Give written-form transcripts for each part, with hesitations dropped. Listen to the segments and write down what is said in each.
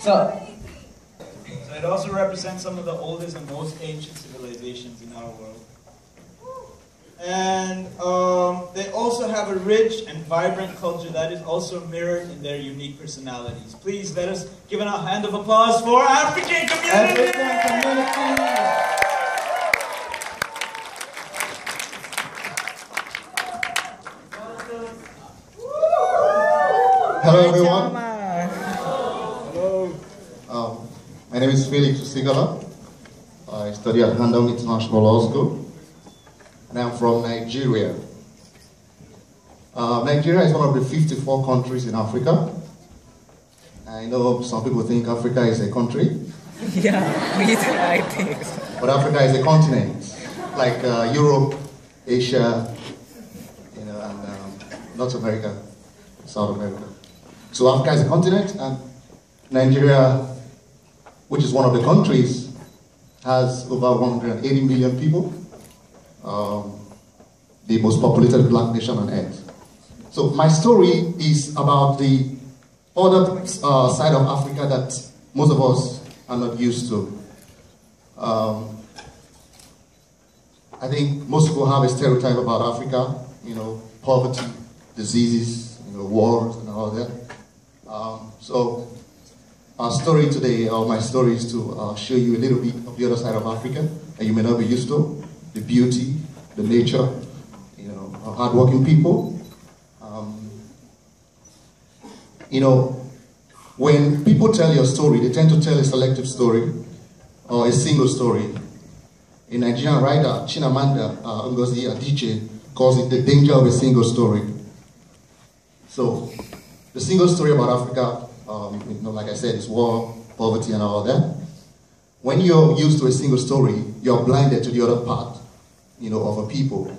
So it also represents some of the oldest and most ancient civilizations in our world. And they also have a rich and vibrant culture that is also mirrored in their unique personalities. Please let us give a hand of applause for African community! Hello everyone. Hello. My name is Felix Usigala. I study at Handong International Law School. And I'm from Nigeria. Nigeria is one of the 54 countries in Africa. I know some people think Africa is a country. Yeah, me too, I think so. But Africa is a continent, like Europe, Asia, you know, and North America, South America. So Africa is a continent, and Nigeria, which is one of the countries, has over 180 million people. The most populated black nation on earth. So my story is about the other side of Africa that most of us are not used to. I think most people have a stereotype about Africa, you know, poverty, diseases, you know, wars and all that. So our story today, or my story, is to show you a little bit of the other side of Africa that you may not be used to, the beauty, the nature, you know, of hardworking people. You know, when people tell your story, they tend to tell a selective story or a single story. A Nigerian writer, Chinamanda Ngozi Adichie, calls it the danger of a single story. So, the single story about Africa, you know, like I said, is war, poverty, and all that. When you're used to a single story, you're blinded to the other part, you know, of a people,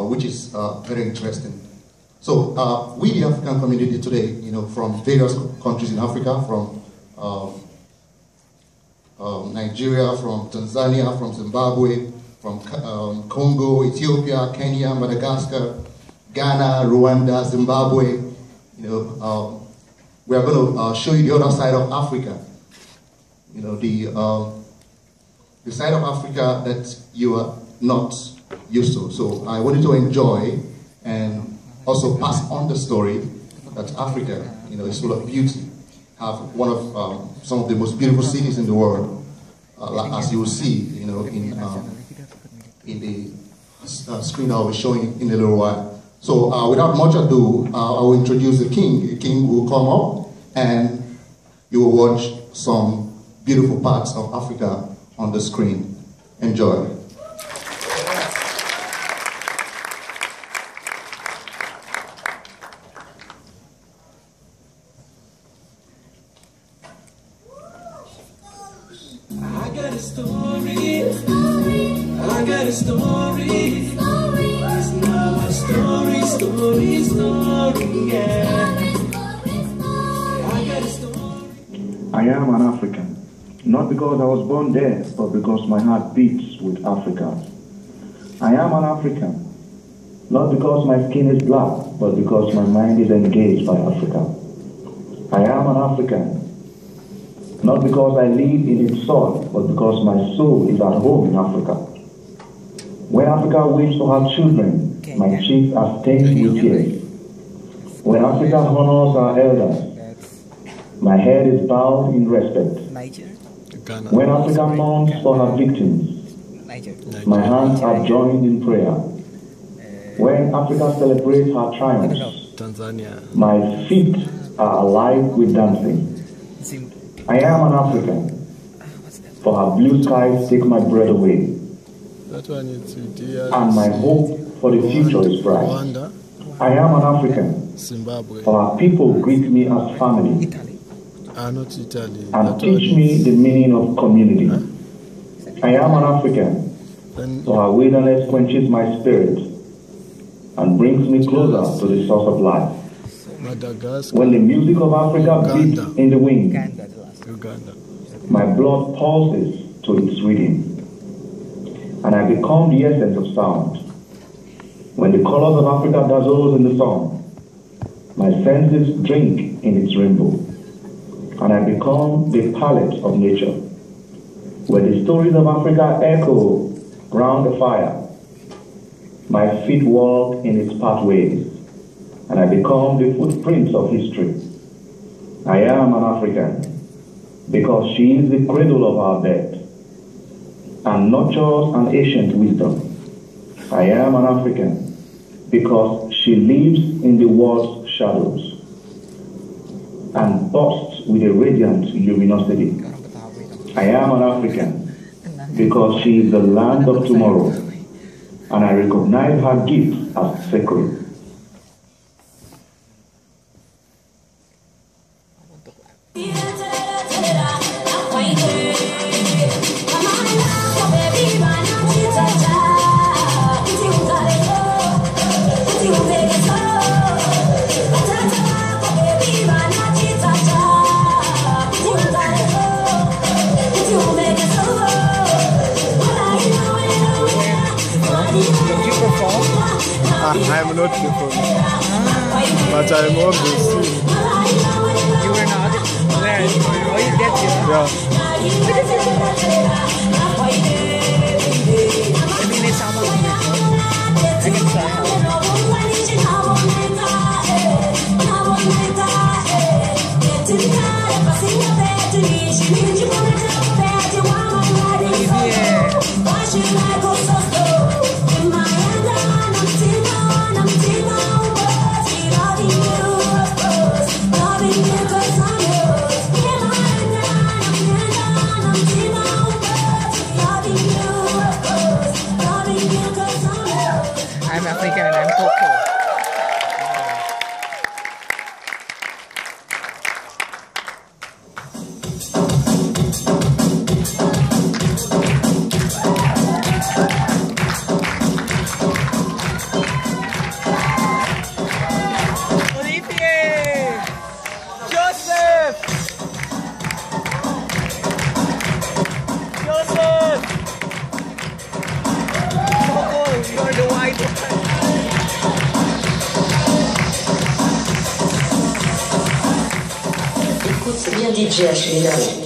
which is very interesting. So we, the African community today, you know, from various countries in Africa, from Nigeria, from Tanzania, from Zimbabwe, from Congo, Ethiopia, Kenya, Madagascar, Ghana, Rwanda, Zimbabwe, you know, we are going to show you the other side of Africa. You know, the side of Africa that you are not used to. So I wanted to enjoy and also pass on the story that Africa, you know, is full of beauty. Have one of some of the most beautiful cities in the world, as you will see, you know, in the screen I will be showing in a little while. So without much ado, I will introduce the king. The king will come up and you will watch some beautiful parts of Africa on the screen. Enjoy. I got a story. I got a story. It's now a story, yeah. I got a story. I am an African, not because I was born there, but because my heart beats with Africa. I am an African, not because my skin is black, but because my mind is engaged by Africa. I am an African, not because I live in its soil, but because my soul is at home in Africa. When Africa waits for her children, my cheeks are stained with tears. When Africa honors our elders, my head is bowed in respect. When Africa mourns for her victims, my hands are joined in prayer. When Africa celebrates her triumphs, my feet are alive with dancing. I am an African, for her blue skies take my breath away, and my hope for the future is bright. I am an African, for our people greet me as family, and teach me the meaning of community. I am an African, for our wilderness quenches my spirit, and brings me closer to the source of life. When the music of Africa beats in the wind, my blood pulses to its rhythm, and I become the essence of sound. When the colors of Africa dazzles in the sun, my senses drink in its rainbow. and I become the palette of nature, where the stories of Africa echo round the fire. My feet walk in its pathways, and I become the footprints of history. I am an African because she is the cradle of our dead and nurtures an ancient wisdom. I am an African because she lives in the world's shadows and bursts with a radiant luminosity. I am an African because she is the land of tomorrow, and I recognize her gift as sacred. I'm not performing, but I'm always singing. You were not? Where? Oh, you get here? Yeah. I mean, it's almost I can try. I'm African and I'm Coco. Olivier! Joseph! Joseph! Coco, you're the white one. Écoute, c'est bien DJ chez les dames.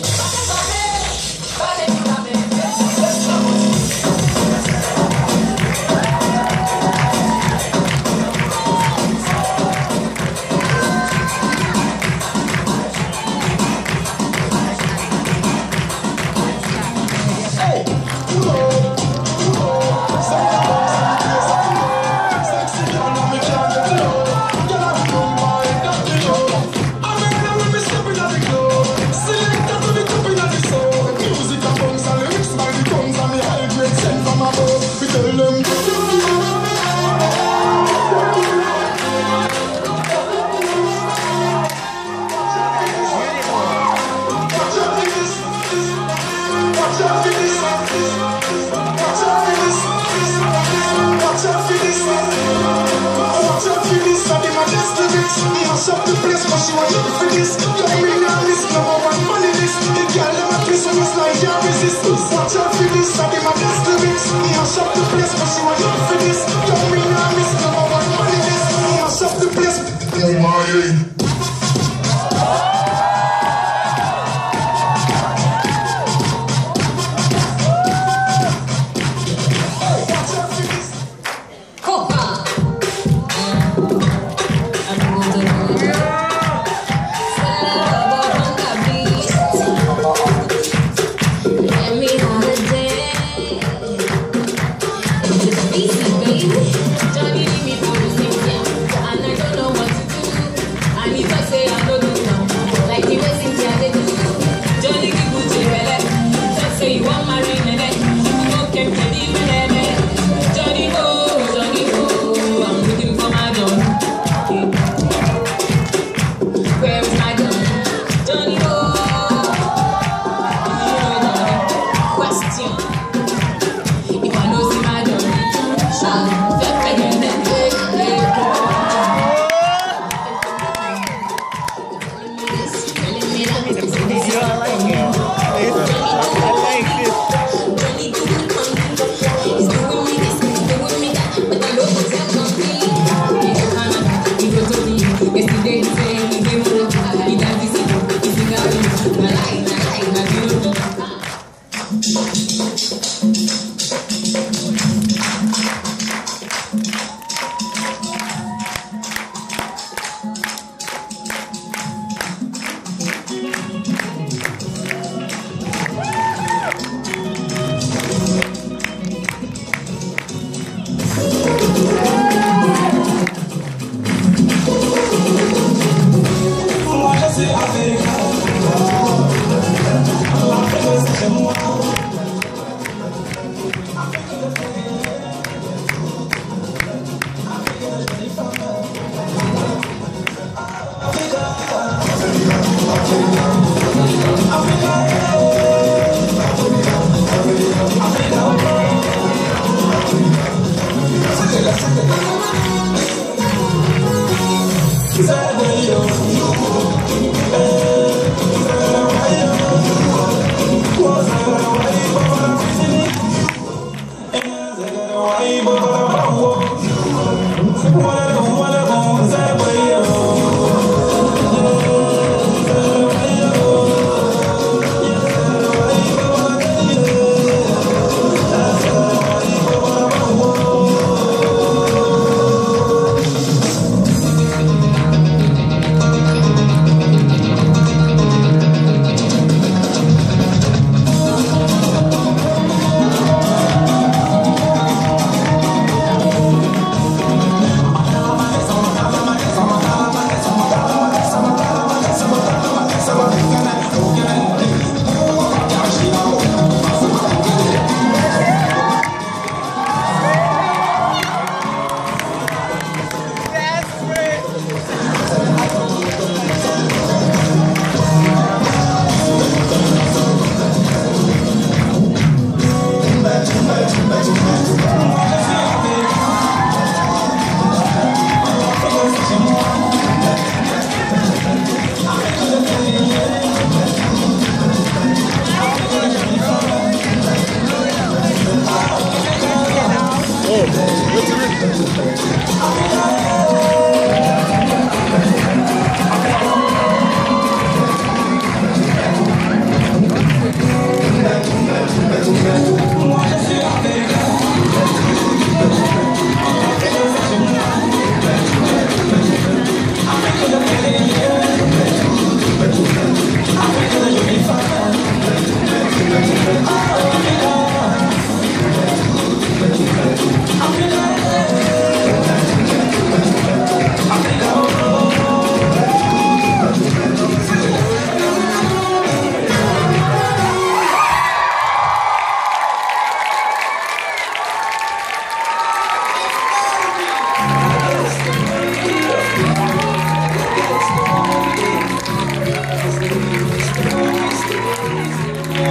I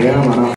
am an